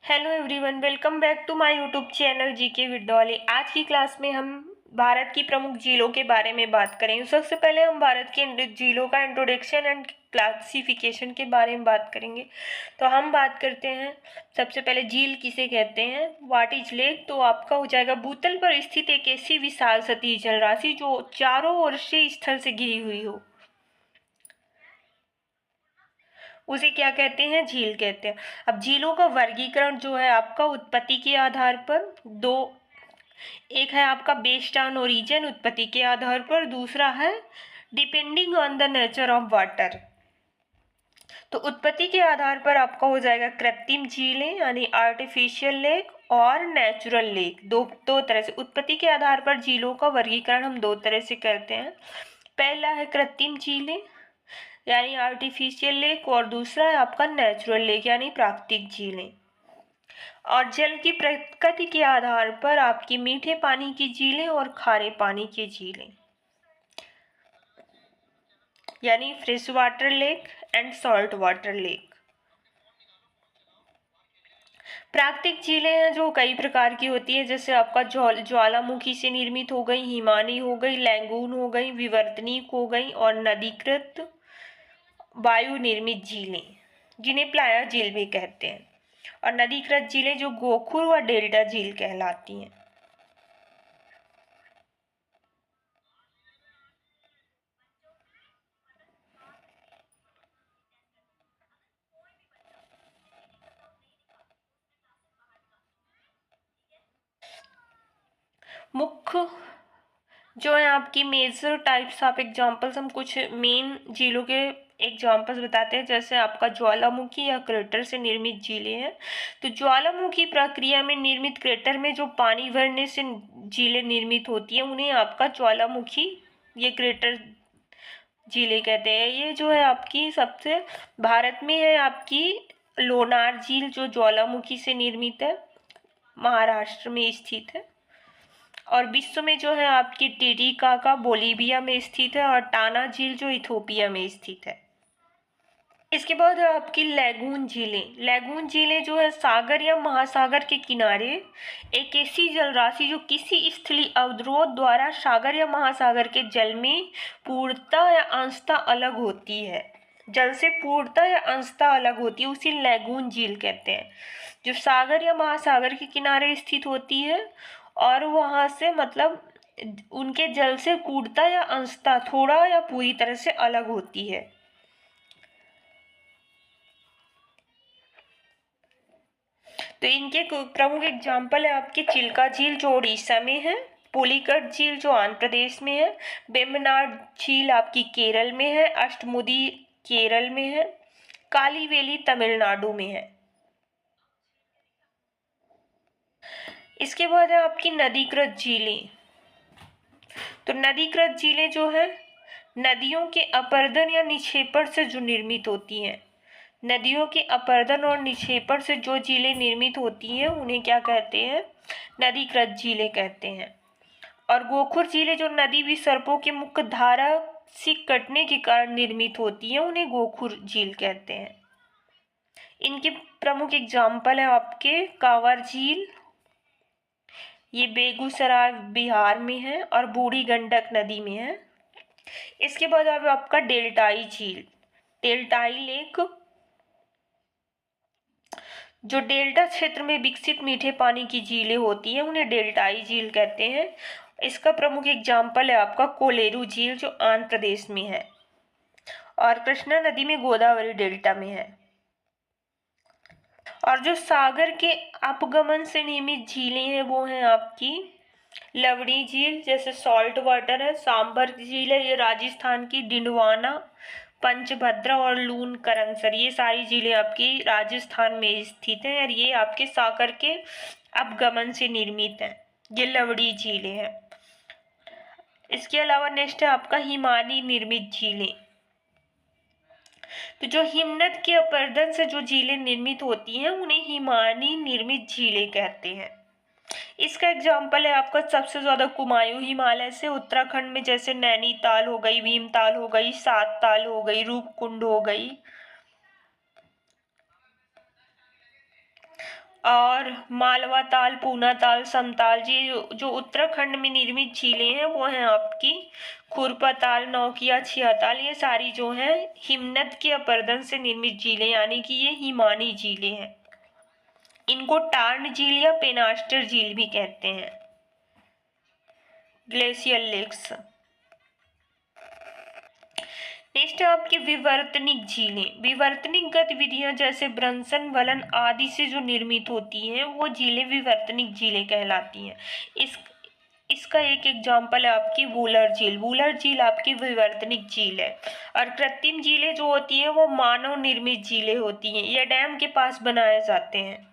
Hello everyone, welcome back to my YouTube channel GK Vidyalaya. आज की class में हम भारत की प्रमुख झीलों के बारे में बात करेंगे। सबसे पहले हम भारत के झीलों का इंट्रोडक्शन एंड क्लासिफिकेशन के बारे में बात करेंगे। तो हम बात करते हैं सबसे पहले झील किसे कहते हैं। What is lake? तो आपका हो जाएगा भूतल पर स्थित एक ऐसी विशाल सतही जलराशि जो चारों ओर से स्थल से घिरी हुई हो, उसे क्या कहते हैं? झील कहते हैं। अब झीलों का वर्गीकरण जो है आपका उत्पत्ति के आधार पर दो, एक है आपका बेस्ड ऑन ओरिजिन, उत्पत्ति के आधार पर, दूसरा है depending on the nature of water. तो उत्पत्ति के आधार पर आपका हो जाएगा कृत्रिम झीलें यानी आर्टिफिशियल लेक और नेचुरल लेक। दो तरह से उत्पत्ति के आधार पर झीलों का वर्गीकरण हम दो तरह से करते हैं। पहला है कृत्रिम झीलें यानी आर्टिफिशियल लेक, और दूसरा है आपका नेचुरल लेक यानी प्राकृतिक झीलें। और जल की प्रकृति के आधार पर आपकी मीठे पानी की झीलें और खारे पानी की झीलें यानी fresh water lake and salt water lake. प्राकृतिक झीलें हैं जो कई प्रकार की होती है, जैसे आपका ज्वालामुखी से निर्मित हो गई, हिमानी हो गई, लैगून हो गई, विवर्तनिक हो गई, और नदीकृत वायु निर्मित झीलें जिन्हें प्लाया झील भी कहते हैं, और नदीकृत झीलें जो गोखुर व डेल्टा झील कहलाती हैं। मुख्य जो है आपकी मेजर टाइप्स ऑफ एग्जांपल्स, हम कुछ मेन झीलों के एग्जांपल्स बताते हैं। जैसे आपका ज्वालामुखी या क्रेटर से निर्मित झीलें हैं। तो ज्वालामुखी प्रक्रिया में निर्मित क्रेटर में जो पानी भरने से झीलें निर्मित होती हैं उन्हें आपका ज्वालामुखी ये क्रेटर झीलें कहते हैं। ये जो है आपकी सबसे भारत में है आपकी लोनार झील जो ज्वालामुखी से निर्मित है, महाराष्ट्र में स्थित है। और विश्व में जो है आपकी टिटिकाका बोलीविया में स्थित है, और टाना झील जो इथोपिया में स्थित है। इसके बाद है आपकी लैगून झीलें। लैगून झीलें जो है सागर या महासागर के किनारे एक ऐसी जलराशि जो किसी स्थलीय अवरोध द्वारा सागर या महासागर के जल में पूर्णतः या अंशतः अलग होती है। जल से पूर्णतः या अंशतः अलग होती है, उसी लैगून झील कहते हैं, जो सागर या महासागर के किनारे स्थित होती है और वहाँ से मतलब उनके जल से पूर्णतः या अंशतः थोड़ा या पूरी तरह से अलग होती है। तो इनके प्रमुख एग्जाम्पल है आपकी चिल्का झील जो उड़ीसा में है, पुलिकट झील जो आंध्र प्रदेश में है, वेम्बनाड झील आपकी केरल में है, अष्टमुदी केरल में है, कालीवेली तमिलनाडु में है। इसके बाद है आपकी नदीकृत झीलें। तो नदीकृत झीलें जो है नदियों के अपरदन या निक्षेपण से जो निर्मित होती हैं, नदियों के अपरदन और निक्षेपण से जो झीलें निर्मित होती हैं उन्हें क्या कहते हैं? नदीकृत झीलें कहते हैं। और गोखुर झीलें जो नदी विसर्पों के मुख्य धारा से कटने के कारण निर्मित होती हैं उन्हें गोखुर झील कहते हैं। इनके प्रमुख एग्जाम्पल है आपके कांवर झील, ये बेगूसराय बिहार में है और बूढ़ी गंडक नदी में है। इसके बाद अब आपका डेल्टाई झील, डेल्टाई लेक जो डेल्टा क्षेत्र में विकसित मीठे पानी की झीलें होती हैं उन्हें डेल्टाई झील कहते हैं। इसका प्रमुख एग्जाम्पल है आपका कोलेरू झील जो आंध्र प्रदेश में है और कृष्णा नदी में गोदावरी डेल्टा में है। और जो सागर के अपगमन से निर्मित झीलें हैं वो हैं आपकी लवणी झील, जैसे सॉल्ट वाटर है, सांबर झील है, ये राजस्थान की, डिंडवाना, पंचभद्रा और लून करंगसर, ये सारी झीलें आपकी राजस्थान में स्थित हैं और ये आपके सागर के अपगमन से निर्मित हैं। ये लवड़ी झीलें हैं। इसके अलावा नेक्स्ट है आपका हिमानी निर्मित झीलें। तो जो हिमनद के अपरदन से जो झीलें निर्मित होती हैं उन्हें हिमानी निर्मित झीलें कहते हैं। इसका एग्जाम्पल है आपका सबसे ज्यादा कुमायूं हिमालय से उत्तराखंड में, जैसे नैनीताल हो गई, भीमताल हो गई, सातताल हो गई, रूपकुंड हो गई। और मालवा ताल, पूना ताल, समताल। जी जो उत्तराखंड में निर्मित झीलें हैं वो हैं आपकी खुरपा ताल, नौकिया, छियाताल। ये सारी जो हैं हिमनद के अपरदन से निर्मित झीलें, यानी कि ये हिमानी झीलें हैं। इनको टार्न झील या पेनास्टर झील भी कहते हैं। Glacial lakes. नेक्स्ट है आपकी विवर्तनिक झीलें। विवर्तनिक गतिविधियां जैसे भ्रंशन, वलन आदि से जो निर्मित होती हैं वो झीलें विवर्तनिक झीलें कहलाती हैं। इसका एक एग्जाम्पल है आपकी वूलर झील। वूलर झील आपकी विवर्तनिक झील है। और कृत्रिम झीलें जो होती हैं वो मानव निर्मित झीलें होती हैं। ये डैम के पास बनाए जाते हैं,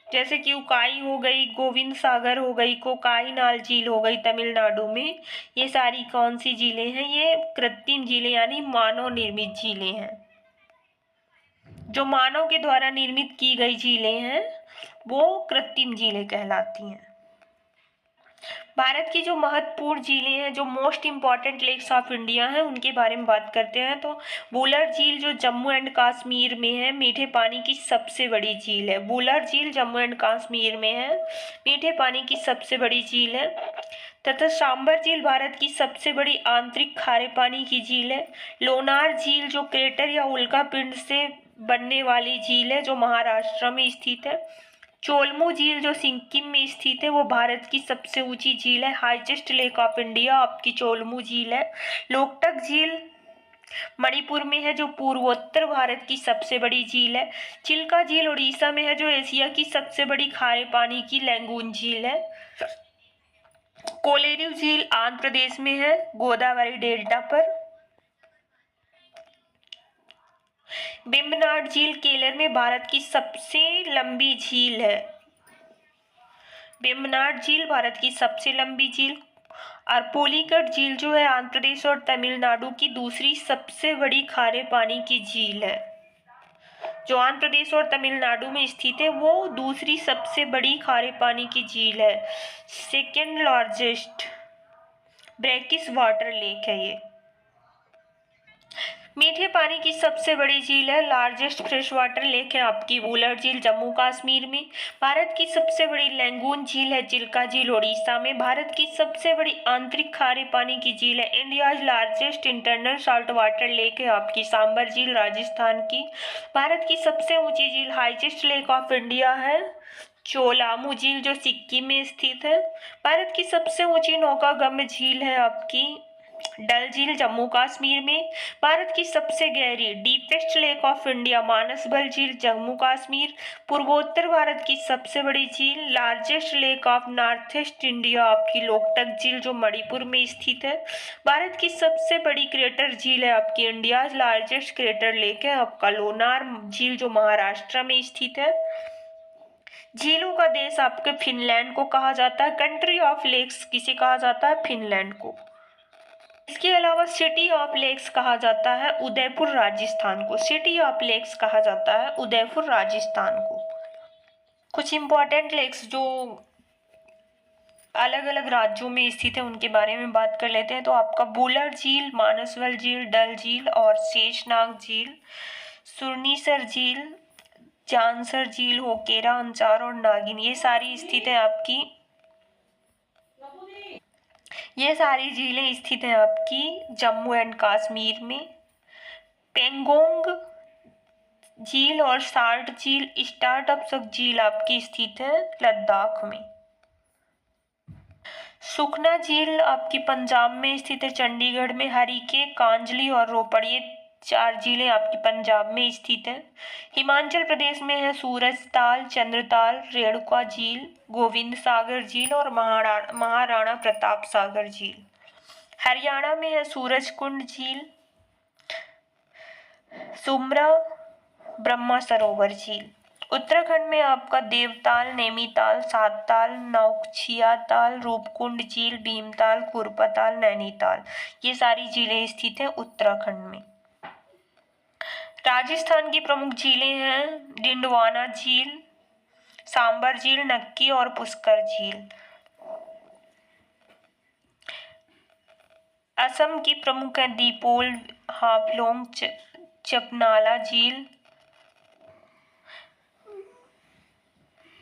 जैसे कि उकाई हो गई, गोविंद सागर हो गई, कोकाई नाल झील हो गई तमिलनाडु में। ये सारी कौन सी झीलें हैं? ये कृत्रिम झीलें यानी मानव निर्मित झीलें हैं। जो मानव के द्वारा निर्मित की गई झीलें हैं वो कृत्रिम झीलें कहलाती हैं। भारत की जो महत्वपूर्ण झीलें हैं, जो most important lakes of India हैं, उनके बारे में बात करते हैं। तो वूलर झील जो जम्मू एंड कश्मीर में है, मीठे पानी की सबसे बड़ी झील है। वूलर झील जम्मू एंड कश्मीर में है, मीठे पानी की सबसे बड़ी झील है। तथा सांबर झील भारत की सबसे बड़ी आंतरिक खारे पानी की झील है। लोनार झील जो क्रेटर या उल्का पिंड से बनने वाली झील है, जो महाराष्ट्र में स्थित है। चोलमू झील जो सिक्किम में स्थित है, वो भारत की सबसे ऊंची झील है। हाईएस्ट लेक ऑफ इंडिया आपकी चोलमू झील है। लोकटक झील मणिपुर में है, जो पूर्वोत्तर भारत की सबसे बड़ी झील है। चिल्का झील उड़ीसा में है, जो एशिया की सबसे बड़ी खारे पानी की लैंगून झील है। कोलेरू झील आंध्र प्रदेश में है, गोदावरी डेल्टा पर। वेम्बनाड झील केरल में भारत की सबसे लंबी झील है। वेम्बनाड झील भारत की सबसे लंबी झील। और पुलिकट झील जो है आंध्र प्रदेश और तमिलनाडु की दूसरी सबसे बड़ी खारे पानी की झील है। जो आंध्र प्रदेश और तमिलनाडु में स्थित है वो दूसरी सबसे बड़ी खारे पानी की झील है। Second largest brackish water lake है ये। मीठे पानी की सबसे बड़ी झील है, लार्जेस्ट फ्रेश वाटर लेक है आपकी वूलर झील जम्मू कश्मीर में। भारत की सबसे बड़ी लैंगून झील है चिल्का झील उड़ीसा में। भारत की सबसे बड़ी आंतरिक खारे पानी की झील है, India's largest internal salt water lake है आपकी सांबर झील राजस्थान की। भारत की सबसे ऊंची झील हाईएस्ट लेक ऑफ इंडिया है चोलामू झील जो सिक्किम में स्थित है। भारत की सबसे ऊंची नौकागम्य झील है आपकी डल झील जम्मू कश्मीर में। भारत की सबसे गहरी deepest lake of India Manasbal झील जम्मू कश्मीर। पूर्वोत्तर भारत की सबसे बड़ी झील largest lake of north east India आपकी लोकटक झील जो मणिपुर में स्थित है। भारत की सबसे बड़ी क्रेटर झील है आपकी इंडिया लार्जेस्ट क्रेटर लेक है आपका लोनार झील जो महाराष्ट्र में स्थित है। झीलों का देश आपके फिनलैंड को कहा जाता है। कंट्री ऑफ लेक्स किसे कहा जाता है? फिनलैंड को। इसके अलावा सिटी ऑफ लेक्स कहा जाता है उदयपुर राजस्थान को। सिटी ऑफ लेक्स कहा जाता है उदयपुर राजस्थान को। कुछ इंपॉर्टेंट लेक्स जो अलग अलग राज्यों में स्थित है उनके बारे में बात कर लेते हैं। तो आपका वूलर झील, मानसबल झील, डल झील और शेषनाग झील, सुरनीसर झील, जानसर झील, होकेरा, अंचार और नागिन, ये सारी स्थित है आपकी। ये सारी झीलें स्थित हैं आपकी जम्मू एंड कश्मीर में। पेंगोंग झील और साल्ट झील, स्टार्टअप झील आपकी स्थित है लद्दाख में। सुखना झील आपकी पंजाब में स्थित है चंडीगढ़ में। हरिके, कांजली और रोपड़, ये 4 झीलें आपकी पंजाब में स्थित है। हिमाचल प्रदेश में है सूरजताल, चंद्रताल, रेणुका झील, गोविंद सागर झील और महाराणा प्रताप सागर झील। हरियाणा में है सूरजकुंड झील, सुमरा, ब्रह्मा सरोवर झील। उत्तराखंड में आपका देवताल, नैनीताल, सातताल, नौखिया ताल, रूपकुंड झील, भीमताल, खुरपा नैनीताल, ये सारी झीलें स्थित हैं उत्तराखंड में। राजस्थान की प्रमुख झीलें हैं डिंडवाना झील, सांबर झील, नक्की और पुष्कर झील। असम की प्रमुख है दीपोल, हाफलोंग, चपनाला झील,